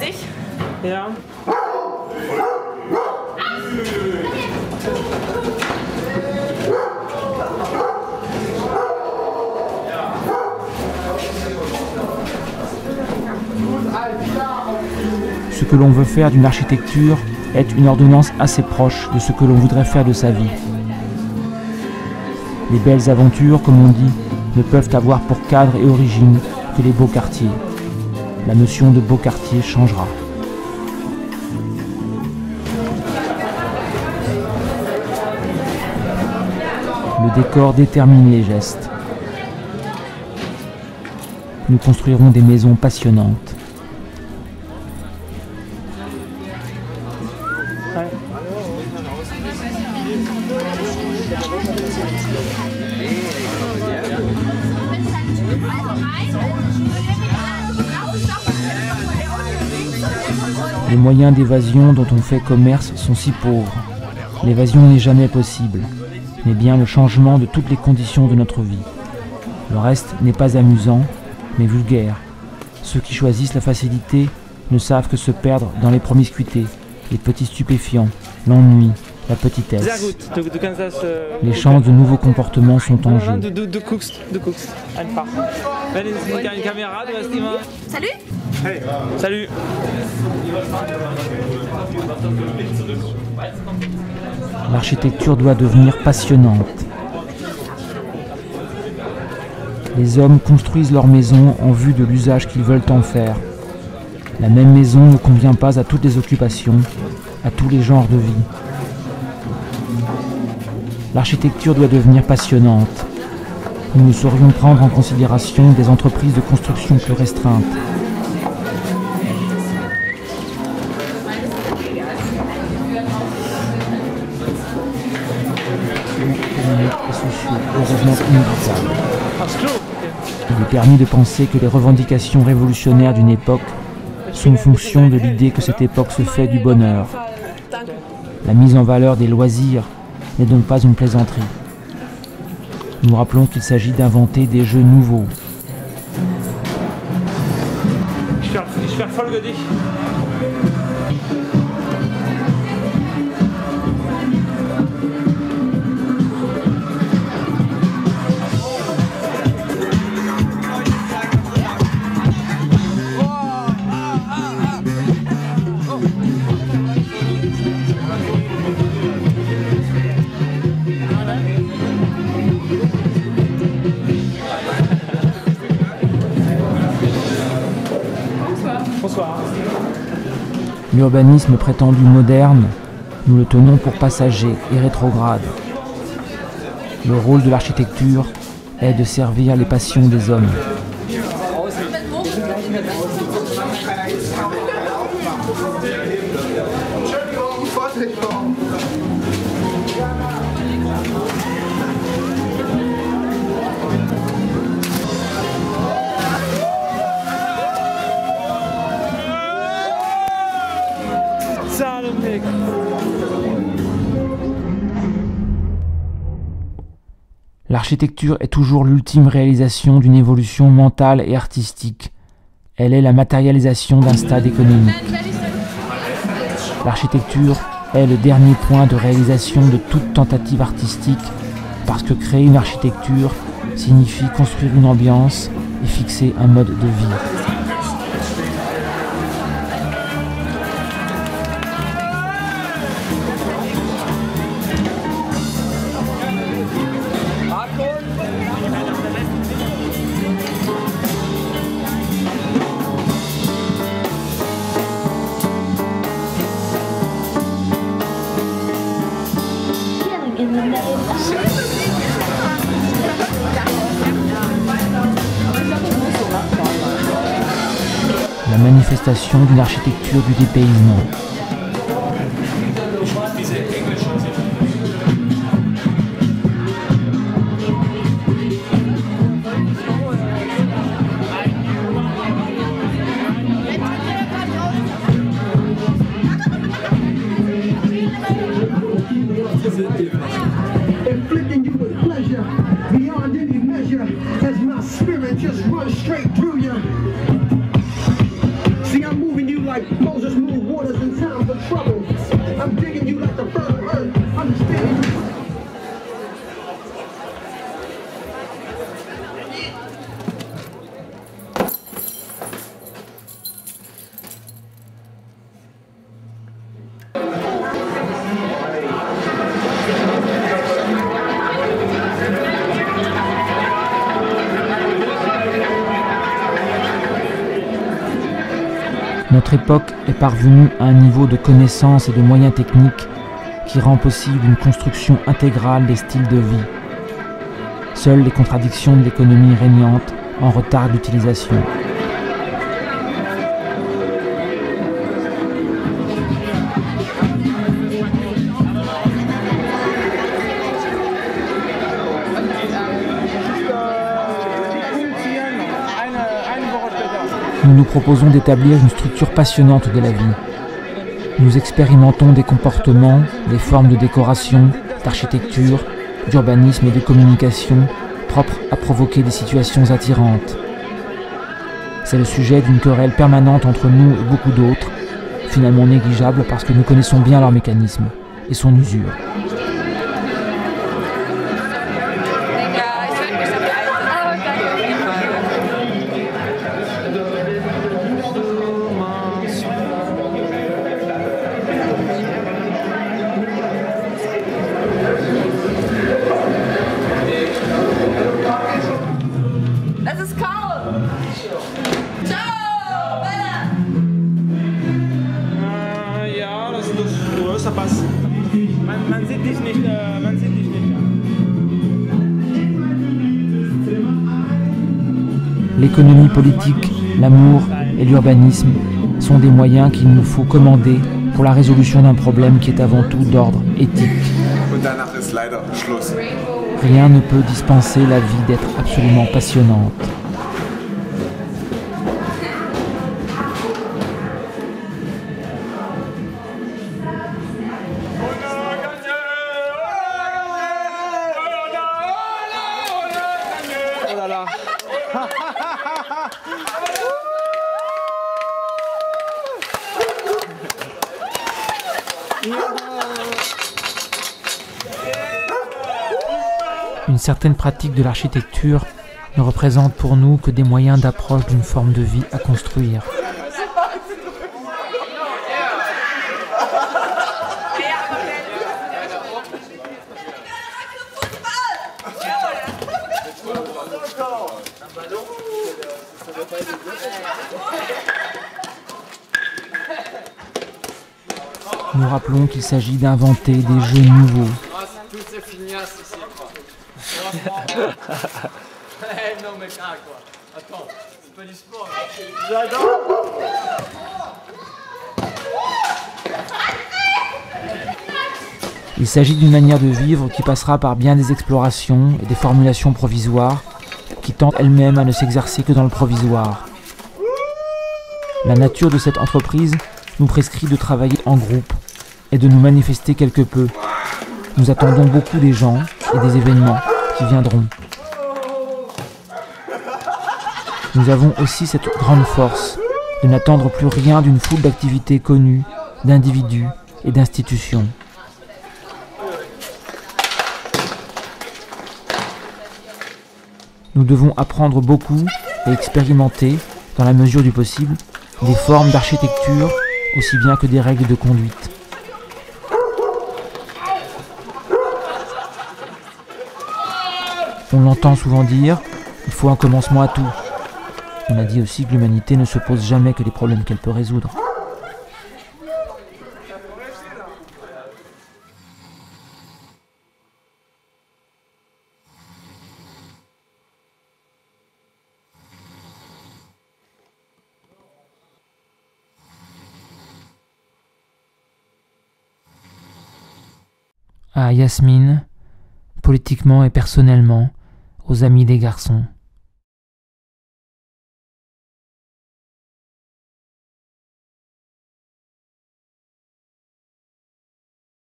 dich. Ja. Ce que l'on veut faire d'une architecture est une ordonnance assez proche de ce que l'on voudrait faire de sa vie. Les belles aventures, comme on dit, ne peuvent avoir pour cadre et origine que les beaux quartiers. La notion de beau quartier changera. Le décor détermine les gestes. Nous construirons des maisons passionnantes. Les moyens d'évasion dont on fait commerce sont si pauvres. L'évasion n'est jamais possible, mais bien le changement de toutes les conditions de notre vie. Le reste n'est pas amusant, mais vulgaire. Ceux qui choisissent la facilité ne savent que se perdre dans les promiscuités, les petits stupéfiants, l'ennui, la petitesse. Les chances de nouveaux comportements sont en jeu. Salut. Salut. L'architecture doit devenir passionnante. Les hommes construisent leur maison en vue de l'usage qu'ils veulent en faire. La même maison ne convient pas à toutes les occupations, à tous les genres de vie. L'architecture doit devenir passionnante. Nous ne saurions prendre en considération des entreprises de construction plus restreintes. Et sociaux, heureusement inévitables. Il est permis de penser que les revendications révolutionnaires d'une époque sont fonction de l'idée que cette époque se fait du bonheur. La mise en valeur des loisirs n'est donc pas une plaisanterie. Nous rappelons qu'il s'agit d'inventer des jeux nouveaux. Ich verfolge dich. L'urbanisme prétendu moderne, nous le tenons pour passager et rétrograde. Le rôle de l'architecture est de servir les passions des hommes. L'architecture est toujours l'ultime réalisation d'une évolution mentale et artistique. Elle est la matérialisation d'un stade économique. L'architecture est le dernier point de réalisation de toute tentative artistique, parce que créer une architecture signifie construire une ambiance et fixer un mode de vie. La manifestation d'une architecture du dépaysement. Inflicting you with pleasure beyond any measure as my spirit just runs straight through you. See, I'm moving you like Notre époque est parvenue à un niveau de connaissances et de moyens techniques qui rend possible une construction intégrale des styles de vie. Seules les contradictions de l'économie régnante en retardent l'utilisation. Nous nous proposons d'établir une structure passionnante de la vie. Nous expérimentons des comportements, des formes de décoration, d'architecture, d'urbanisme et de communication propres à provoquer des situations attirantes. C'est le sujet d'une querelle permanente entre nous et beaucoup d'autres, finalement négligeable parce que nous connaissons bien leur mécanisme et son usure. Ça passe. Man sieht dich nicht. L'économie politique, l'amour et l'urbanisme sont des moyens qu'il nous faut commander pour la résolution d'un problème qui est avant tout d'ordre éthique. Rien ne peut dispenser la vie d'être absolument passionnante. Une certaine pratique de l'architecture ne représente pour nous que des moyens d'approche d'une forme de vie à construire. Nous rappelons qu'il s'agit d'inventer des jeux nouveaux. Non mais quoi. Attends, c'est pas du sport. Il s'agit d'une manière de vivre qui passera par bien des explorations et des formulations provisoires qui tentent elles-mêmes à ne s'exercer que dans le provisoire. La nature de cette entreprise nous prescrit de travailler en groupe et de nous manifester quelque peu. Nous attendons beaucoup des gens et des événements qui viendront. Nous avons aussi cette grande force de n'attendre plus rien d'une foule d'activités connues, d'individus et d'institutions. Nous devons apprendre beaucoup et expérimenter, dans la mesure du possible, des formes d'architecture aussi bien que des règles de conduite. On l'entend souvent dire, il faut un commencement à tout. On a dit aussi que l'humanité ne se pose jamais que les problèmes qu'elle peut résoudre. À Yasmine, politiquement et personnellement, aux amis des garçons.